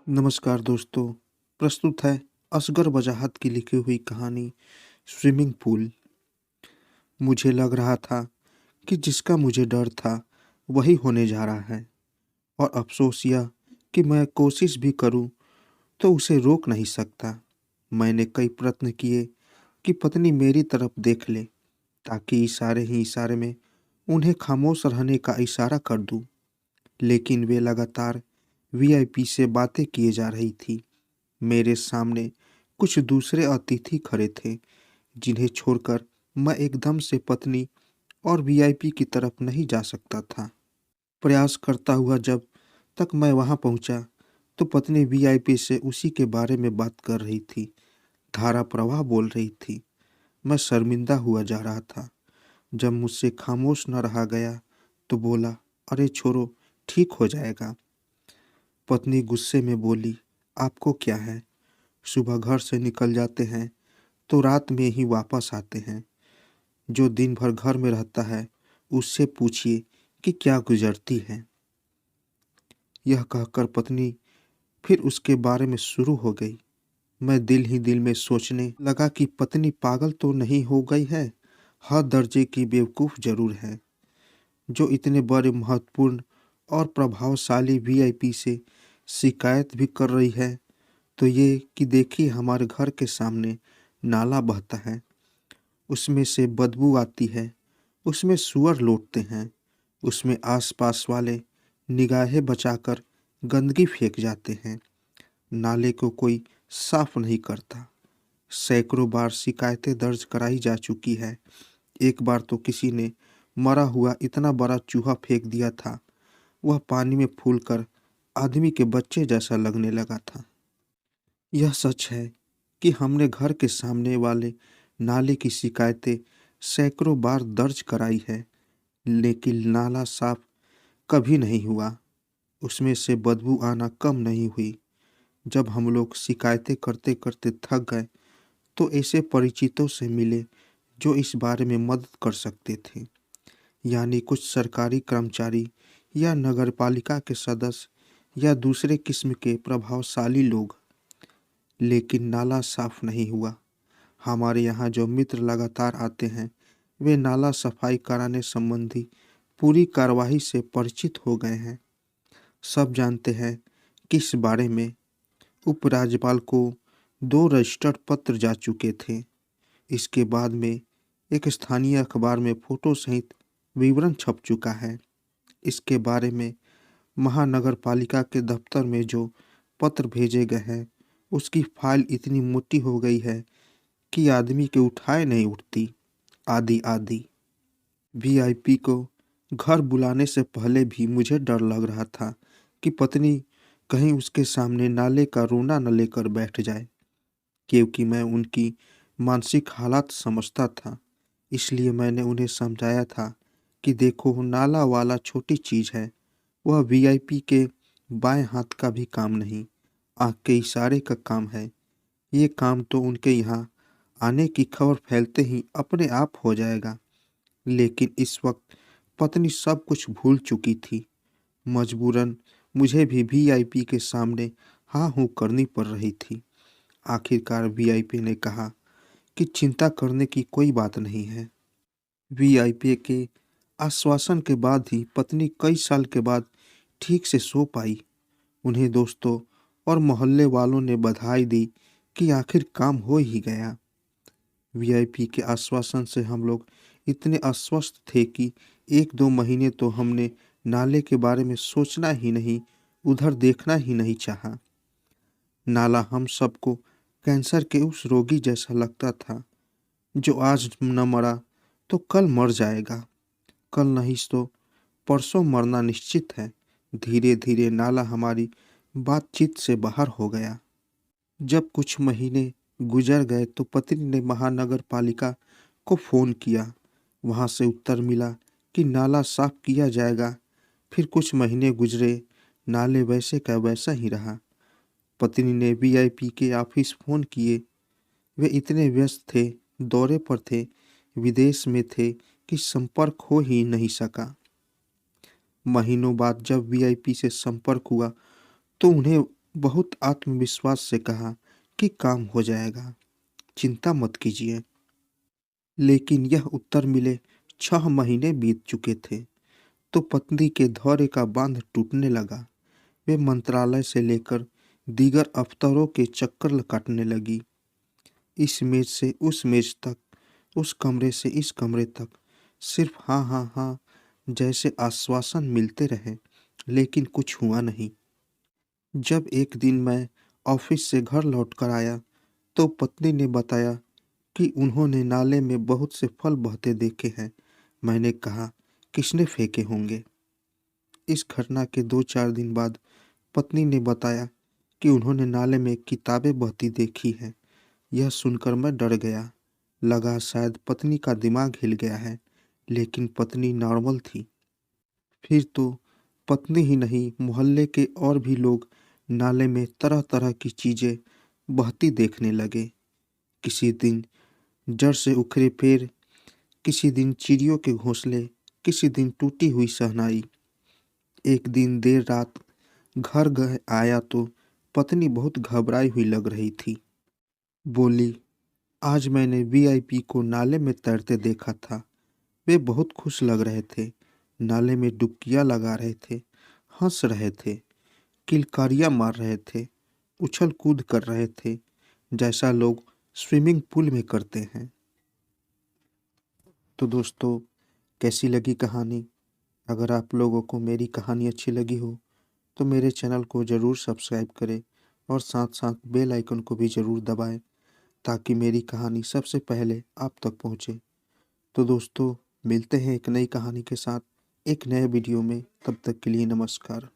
नमस्कार दोस्तों। प्रस्तुत है असगर वजाहत की लिखी हुई कहानी स्विमिंग पूल। मुझे लग रहा था कि जिसका मुझे डर था वही होने जा रहा है, और अफसोस यह कि मैं कोशिश भी करूं तो उसे रोक नहीं सकता। मैंने कई प्रयत्न किए कि पत्नी मेरी तरफ देख ले, ताकि इशारे ही इशारे में उन्हें खामोश रहने का इशारा कर दूं, लेकिन वे लगातार वीआईपी से बातें किए जा रही थी। मेरे सामने कुछ दूसरे अतिथि खड़े थे, जिन्हें छोड़कर मैं एकदम से पत्नी और वीआईपी की तरफ नहीं जा सकता था। प्रयास करता हुआ जब तक मैं वहां पहुंचा, तो पत्नी वीआईपी से उसी के बारे में बात कर रही थी। धारा प्रवाह बोल रही थी। मैं शर्मिंदा हुआ जा रहा था। जब मुझसे खामोश न रहा गया, तो बोला, अरे छोड़ो, ठीक हो जाएगा। पत्नी गुस्से में बोली, आपको क्या है? सुबह घर से निकल जाते हैं तो रात में ही वापस आते हैं। जो दिन भर घर में रहता है, उससे पूछिए कि क्या गुजरती है। यह कहकर पत्नी फिर उसके बारे में शुरू हो गई। मैं दिल ही दिल में सोचने लगा कि पत्नी पागल तो नहीं हो गई है। हर दर्जे की बेवकूफ़ जरूर है, जो इतने बड़े महत्वपूर्ण और प्रभावशाली वीआईपी से शिकायत भी कर रही है। तो ये कि देखिए, हमारे घर के सामने नाला बहता है, उसमें से बदबू आती है, उसमें सूअर लौटते हैं, उसमें आसपास वाले निगाहें बचाकर गंदगी फेंक जाते हैं। नाले को कोई साफ नहीं करता। सैकड़ों बार शिकायतें दर्ज कराई जा चुकी है। एक बार तो किसी ने मरा हुआ इतना बड़ा चूहा फेंक दिया था, वह पानी में फूलकर आदमी के बच्चे जैसा लगने लगा था। यह सच है कि हमने घर के सामने वाले नाले की शिकायतें सैकड़ों बार दर्ज कराई है, लेकिन नाला साफ कभी नहीं हुआ। उसमें से बदबू आना कम नहीं हुई। जब हम लोग शिकायतें करते करते थक गए, तो ऐसे परिचितों से मिले जो इस बारे में मदद कर सकते थे, यानी कुछ सरकारी कर्मचारी या नगरपालिका के सदस्य या दूसरे किस्म के प्रभावशाली लोग। लेकिन नाला साफ नहीं हुआ। हमारे यहाँ जो मित्र लगातार आते हैं, वे नाला सफाई कराने संबंधी पूरी कार्यवाही से परिचित हो गए हैं। सब जानते हैं कि इस बारे में उपराज्यपाल को 2 रजिस्टर्ड पत्र जा चुके थे। इसके बाद में एक स्थानीय अखबार में फोटो सहित विवरण छप चुका है। इसके बारे में महानगर पालिका के दफ्तर में जो पत्र भेजे गए हैं, उसकी फाइल इतनी मोटी हो गई है कि आदमी के उठाए नहीं उठती, आदि आदि। वीआईपी को घर बुलाने से पहले भी मुझे डर लग रहा था कि पत्नी कहीं उसके सामने नाले का रोना न लेकर बैठ जाए, क्योंकि मैं उनकी मानसिक हालात समझता था। इसलिए मैंने उन्हें समझाया था कि देखो, नाला वाला छोटी चीज़ है, वह वीआईपी के बाएं हाथ का भी काम नहीं, आँख के इशारे का काम है। ये काम तो उनके यहाँ आने की खबर फैलते ही अपने आप हो जाएगा। लेकिन इस वक्त पत्नी सब कुछ भूल चुकी थी। मजबूरन मुझे भी वीआईपी के सामने हाँ हूँ करनी पड़ रही थी। आखिरकार वीआईपी ने कहा कि चिंता करने की कोई बात नहीं है। वीआईपी के आश्वासन के बाद ही पत्नी कई साल के बाद ठीक से सो पाई। उन्हें दोस्तों और मोहल्ले वालों ने बधाई दी कि आखिर काम हो ही गया। वीआईपी के आश्वासन से हम लोग इतने अस्वस्थ थे कि 1-2 महीने तो हमने नाले के बारे में सोचना ही नहीं, उधर देखना ही नहीं चाहा। नाला हम सबको कैंसर के उस रोगी जैसा लगता था, जो आज न मरा तो कल मर जाएगा, कल नहीं तो परसों मरना निश्चित है। धीरे धीरे नाला हमारी बातचीत से बाहर हो गया। जब कुछ महीने गुजर गए, तो पत्नी ने महानगर पालिका को फ़ोन किया। वहां से उत्तर मिला कि नाला साफ किया जाएगा। फिर कुछ महीने गुजरे, नाले वैसे का वैसा ही रहा। पत्नी ने वीआईपी के ऑफिस फ़ोन किए। वे इतने व्यस्त थे, दौरे पर थे, विदेश में थे कि संपर्क हो ही नहीं सका। महीनों बाद जब वीआईपी से संपर्क हुआ, तो उन्हें बहुत आत्मविश्वास से कहा कि काम हो जाएगा, चिंता मत कीजिए। लेकिन यह उत्तर मिले 6 महीने बीत चुके थे तो पत्नी के धैर्य का बांध टूटने लगा। वे मंत्रालय से लेकर दीगर अफसरों के चक्कर काटने लगी, इस मेज से उस मेज तक, उस कमरे से इस कमरे तक। सिर्फ हाँ हाँ हाँ जैसे आश्वासन मिलते रहे, लेकिन कुछ हुआ नहीं। जब एक दिन मैं ऑफिस से घर लौटकर आया तो पत्नी ने बताया कि उन्होंने नाले में बहुत से फल बहते देखे हैं। मैंने कहा, किसने फेंके होंगे? इस घटना के 2-4 दिन बाद पत्नी ने बताया कि उन्होंने नाले में किताबें बहती देखी हैं। यह सुनकर मैं डर गया, लगा शायद पत्नी का दिमाग हिल गया है, लेकिन पत्नी नॉर्मल थी। फिर तो पत्नी ही नहीं, मोहल्ले के और भी लोग नाले में तरह तरह की चीजें बहती देखने लगे। किसी दिन जड़ से उखड़े पेड़, किसी दिन चिड़ियों के घोंसले, किसी दिन टूटी हुई शहनाई। एक दिन देर रात घर गए आया तो पत्नी बहुत घबराई हुई लग रही थी। बोली, आज मैंने वीआईपी को नाले में तैरते देखा था। वे बहुत खुश लग रहे थे, नाले में डुबकियां लगा रहे थे, हंस रहे थे, किलकारियां मार रहे थे, उछल कूद कर रहे थे, जैसा लोग स्विमिंग पूल में करते हैं। तो दोस्तों, कैसी लगी कहानी? अगर आप लोगों को मेरी कहानी अच्छी लगी हो तो मेरे चैनल को ज़रूर सब्सक्राइब करें और साथ साथ बेल आइकन को भी ज़रूर दबाएं, ताकि मेरी कहानी सबसे पहले आप तक पहुंचे। तो दोस्तों, मिलते हैं एक नई कहानी के साथ एक नए वीडियो में। तब तक के लिए नमस्कार।